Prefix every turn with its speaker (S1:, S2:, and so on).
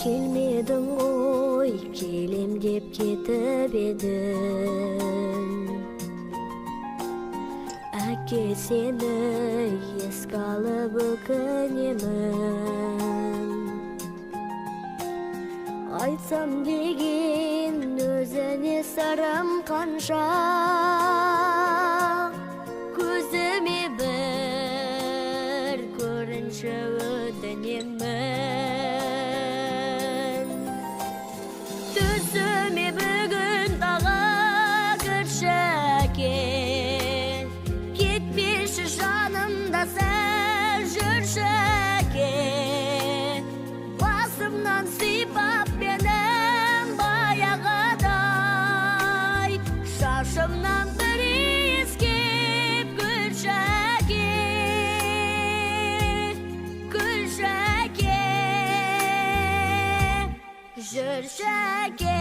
S1: Келмедің ғой, келем деп кетіп едің. Әке сені еске алып өкінемін. Айтсам деген өзіне сырым қанша, көзіме бір көрінші өтінемін. Түсіме бүгін тағы кірші әке, кетпеші жанымда сәл жүрші әке. Басымнан сипап менің баяғыдай, шашымнан бір иіскеп күлші әке, күлші әке, жүрші әке.